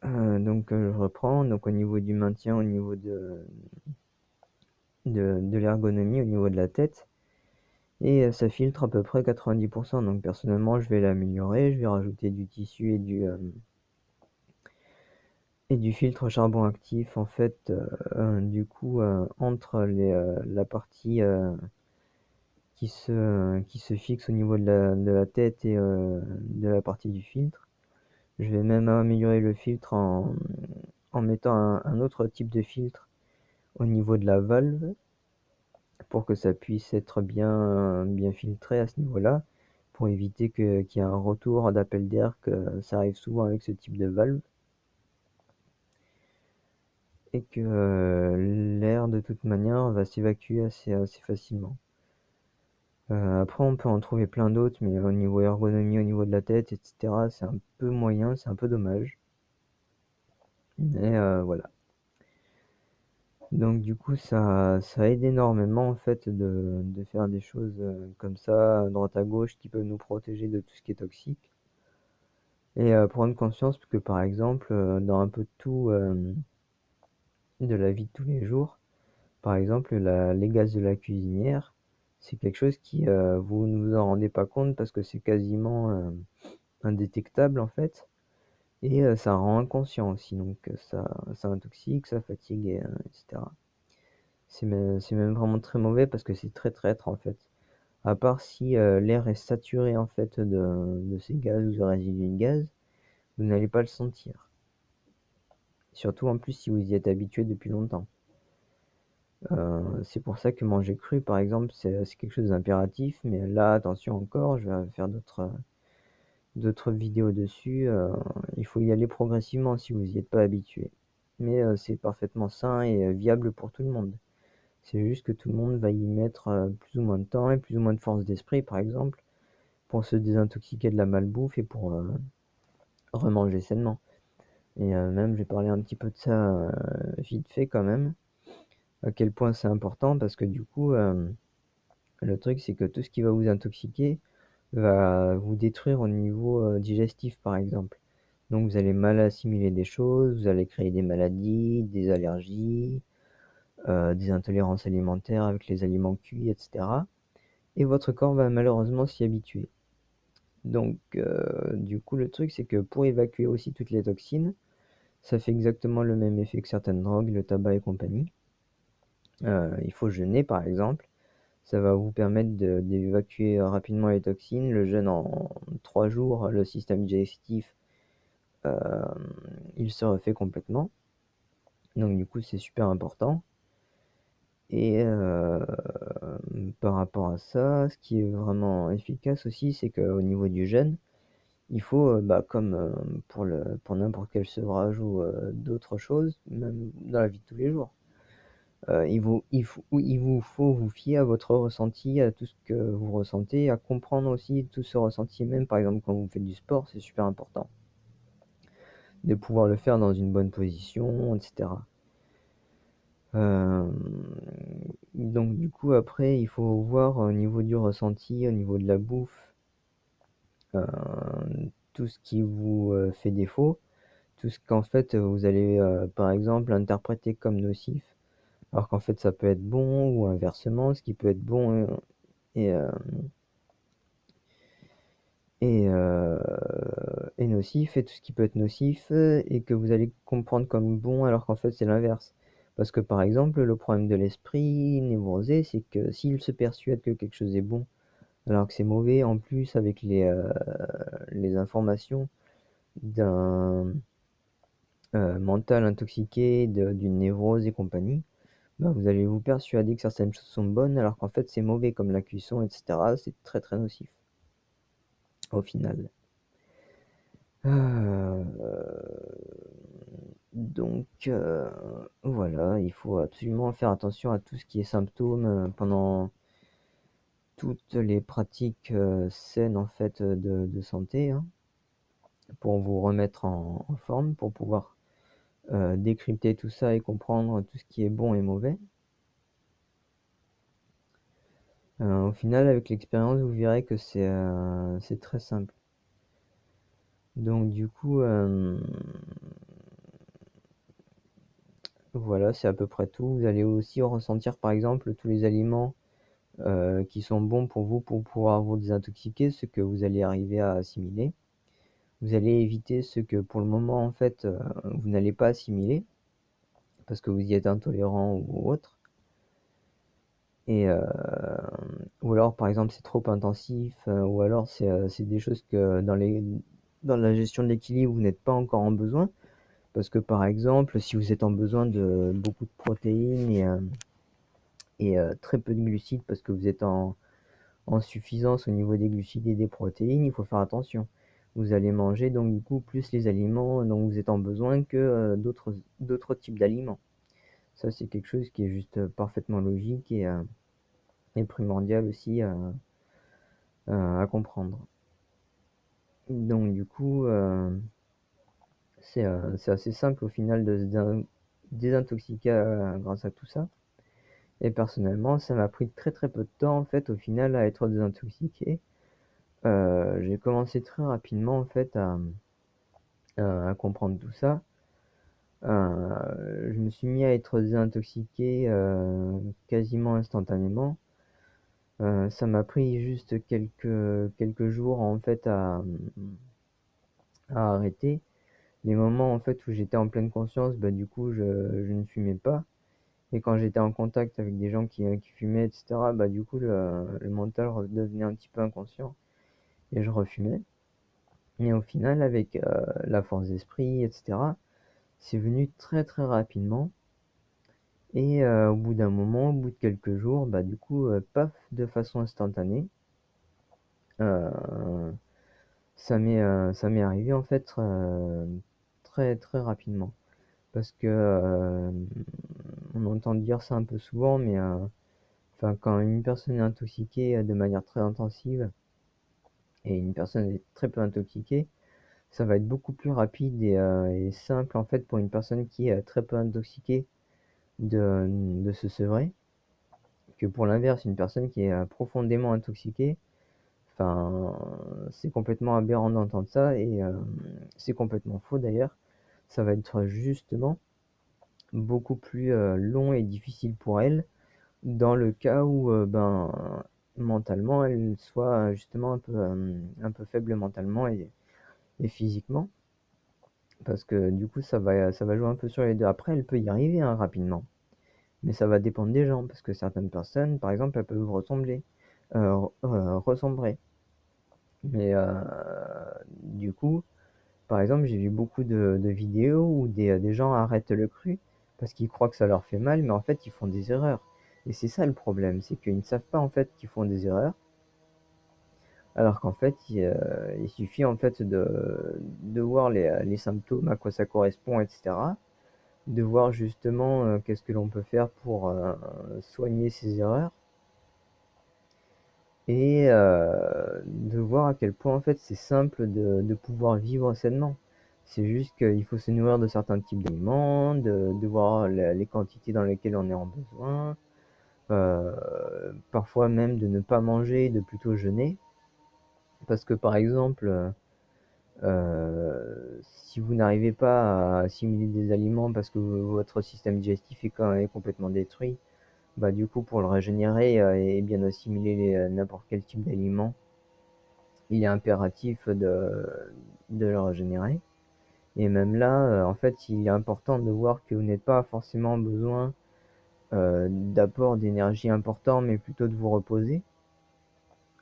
Je reprends. Donc, au niveau du maintien, au niveau de l'ergonomie, au niveau de la tête, et ça filtre à peu près 90%. Donc, personnellement, je vais l'améliorer. Je vais rajouter du tissu et du filtre charbon actif, en fait, entre la partie qui se fixe au niveau de la tête et de la partie du filtre. Je vais même améliorer le filtre en mettant un autre type de filtre au niveau de la valve pour que ça puisse être bien filtré à ce niveau-là, pour éviter qu'il y ait un retour d'appel d'air, que ça arrive souvent avec ce type de valve, et que l'air de toute manière va s'évacuer assez facilement. Après, on peut en trouver plein d'autres, mais au niveau ergonomie, au niveau de la tête, etc., c'est un peu moyen, c'est un peu dommage. Mais voilà. Donc du coup, ça aide énormément en fait de faire des choses comme ça, à droite à gauche, qui peuvent nous protéger de tout ce qui est toxique. Et prendre conscience que par exemple, dans un peu de tout de la vie de tous les jours, par exemple, les gaz de la cuisinière, c'est quelque chose qui, vous ne vous en rendez pas compte parce que c'est quasiment indétectable en fait. Et ça rend inconscient aussi, donc ça intoxique, ça fatigue, etc. C'est même vraiment très mauvais parce que c'est très traître en fait. À part si l'air est saturé en fait de ces gaz ou de résidus de gaz, vous n'allez pas le sentir. Surtout en plus si vous y êtes habitué depuis longtemps. C'est pour ça que manger cru par exemple c'est quelque chose d'impératif, mais là attention encore, je vais faire d'autres vidéos dessus. Il faut y aller progressivement si vous n'y êtes pas habitué. Mais c'est parfaitement sain et viable pour tout le monde. C'est juste que tout le monde va y mettre plus ou moins de temps et plus ou moins de force d'esprit, par exemple, pour se désintoxiquer de la malbouffe et pour remanger sainement. Et même, j'ai parlé un petit peu de ça vite fait quand même, à quel point c'est important, parce que du coup, le truc, c'est que tout ce qui va vous intoxiquer va vous détruire au niveau digestif, par exemple. Donc, vous allez mal assimiler des choses, vous allez créer des maladies, des allergies, des intolérances alimentaires avec les aliments cuits, etc. Et votre corps va malheureusement s'y habituer. Donc, du coup, le truc, c'est que pour évacuer aussi toutes les toxines, ça fait exactement le même effet que certaines drogues, le tabac et compagnie. Il faut jeûner, par exemple. Ça va vous permettre d'évacuer rapidement les toxines. Le jeûne en 3 jours, le système digestif, euh, il se refait complètement. Donc, du coup, c'est super important. Et par rapport à ça, ce qui est vraiment efficace aussi, c'est qu'au niveau du jeûne, il faut, comme pour n'importe quel sevrage ou d'autres choses, même dans la vie de tous les jours, il vous faut vous fier à votre ressenti, à tout ce que vous ressentez, à comprendre aussi tout ce ressenti, même par exemple quand vous faites du sport, c'est super important de pouvoir le faire dans une bonne position, etc. Euh, donc du coup après, il faut voir au niveau du ressenti, au niveau de la bouffe, euh, tout ce qui vous fait défaut. Tout ce qu'en fait vous allez par exemple interpréter comme nocif, alors qu'en fait ça peut être bon, ou inversement, ce qui peut être bon et, euh, et nocif, et tout ce qui peut être nocif et que vous allez comprendre comme bon, alors qu'en fait c'est l'inverse. Parce que par exemple, le problème de l'esprit névrosé, c'est que s'il se persuade que quelque chose est bon, alors que c'est mauvais, en plus avec les informations d'un mental intoxiqué, d'une névrose et compagnie, bah, vous allez vous persuader que certaines choses sont bonnes alors qu'en fait c'est mauvais, comme la cuisson, etc. C'est très très nocif au final. Euh, voilà, il faut absolument faire attention à tout ce qui est symptômes pendant toutes les pratiques saines en fait de santé, hein, pour vous remettre en forme, pour pouvoir décrypter tout ça et comprendre tout ce qui est bon et mauvais. Au final, avec l'expérience, vous verrez que c'est très simple. Donc du coup, Voilà, c'est à peu près tout. Vous allez aussi ressentir par exemple tous les aliments qui sont bons pour vous pour pouvoir vous désintoxiquer, ce que vous allez arriver à assimiler. Vous allez éviter ce que pour le moment en fait vous n'allez pas assimiler parce que vous y êtes intolérant ou autre. Et ou alors par exemple c'est trop intensif, ou alors c'est des choses que dans la gestion de l'équilibre vous n'êtes pas encore en besoin. Parce que par exemple si vous êtes en besoin de beaucoup de protéines et très peu de glucides parce que vous êtes en suffisance au niveau des glucides et des protéines, il faut faire attention. Vous allez manger donc du coup plus les aliments dont vous êtes en besoin que d'autres types d'aliments. Ça c'est quelque chose qui est juste parfaitement logique et primordial aussi à comprendre. Donc du coup, c'est assez simple au final de se désintoxiquer grâce à tout ça. Et personnellement, ça m'a pris très très peu de temps en fait au final à être désintoxiqué. J'ai commencé très rapidement en fait à comprendre tout ça. Je me suis mis à être désintoxiqué quasiment instantanément. Ça m'a pris juste quelques jours en fait à arrêter. Les moments en fait où j'étais en pleine conscience, bah du coup je ne fumais pas. Et quand j'étais en contact avec des gens qui fumaient, etc., bah du coup le mental redevenait un petit peu inconscient et je refumais. Et au final, avec la force d'esprit, etc., c'est venu très très rapidement. Et au bout d'un moment, au bout de quelques jours, bah du coup, paf, de façon instantanée, euh, ça m'est arrivé en fait très très rapidement. Parce que on entend dire ça un peu souvent, mais enfin, quand une personne est intoxiquée de manière très intensive et une personne est très peu intoxiquée, ça va être beaucoup plus rapide et simple en fait pour une personne qui est très peu intoxiquée de se sevrer que pour l'inverse, une personne qui est profondément intoxiquée. Enfin, c'est complètement aberrant d'entendre ça et c'est complètement faux d'ailleurs. Ça va être justement beaucoup plus long et difficile pour elle dans le cas où mentalement elle soit justement un peu faible mentalement et physiquement. Parce que du coup ça va jouer un peu sur les deux. Après elle peut y arriver hein, rapidement. Mais ça va dépendre des gens, parce que certaines personnes, par exemple, elles peuvent ressembrer. Mais du coup, par exemple, j'ai vu beaucoup de vidéos où des gens arrêtent le cru parce qu'ils croient que ça leur fait mal, mais en fait, ils font des erreurs. Et c'est ça le problème, c'est qu'ils ne savent pas en fait qu'ils font des erreurs, alors qu'en fait, il suffit en fait de voir les symptômes, à quoi ça correspond, etc. De voir justement qu'est-ce que l'on peut faire pour soigner ces erreurs et de voir à quel point en fait c'est simple de pouvoir vivre sainement. C'est juste qu'il faut se nourrir de certains types d'aliments, de voir les quantités dans lesquelles on est en besoin, parfois même de ne pas manger, de plutôt jeûner. Parce que par exemple, si vous n'arrivez pas à assimiler des aliments parce que votre système digestif est quand même complètement détruit, bah du coup pour le régénérer et bien assimiler n'importe quel type d'aliment, il est impératif de le régénérer. Et même là, en fait, il est important de voir que vous n'êtes pas forcément besoin d'apports d'énergie importants, mais plutôt de vous reposer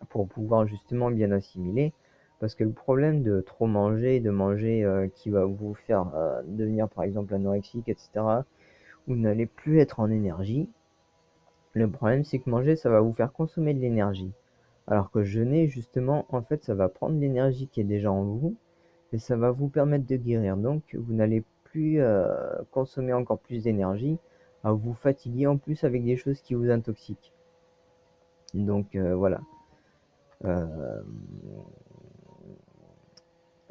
pour pouvoir justement bien assimiler. Parce que le problème de trop manger, de manger qui va vous faire devenir par exemple anorexique, etc., ou n'allez plus être en énergie, le problème c'est que manger, ça va vous faire consommer de l'énergie. Alors que jeûner, justement, en fait, ça va prendre l'énergie qui est déjà en vous et ça va vous permettre de guérir. Donc, vous n'allez plus consommer encore plus d'énergie, à vous fatiguer en plus avec des choses qui vous intoxiquent. Donc, voilà.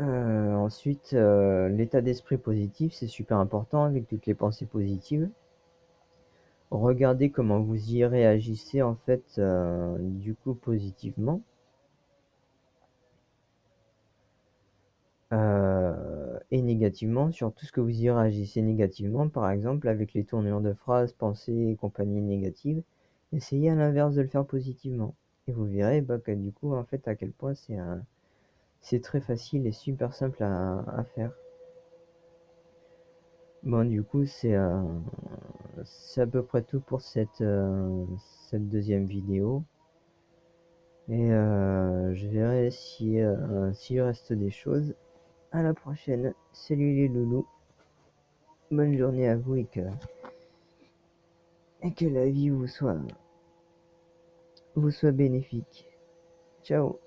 Euh, ensuite, l'état d'esprit positif, c'est super important avec toutes les pensées positives. Regardez comment vous y réagissez en fait, du coup positivement. et négativement sur tout ce que vous y réagissez négativement, par exemple avec les tournures de phrases, pensées et compagnie négatives. Essayez à l'inverse de le faire positivement. Et vous verrez que du coup, en fait, à quel point c'est très facile et super simple à faire. Bon, du coup, c'est à peu près tout pour cette deuxième vidéo. Et je verrai s'il reste des choses. À la prochaine. Salut les loulous. Bonne journée à vous et que la vie vous soit bénéfique. Ciao.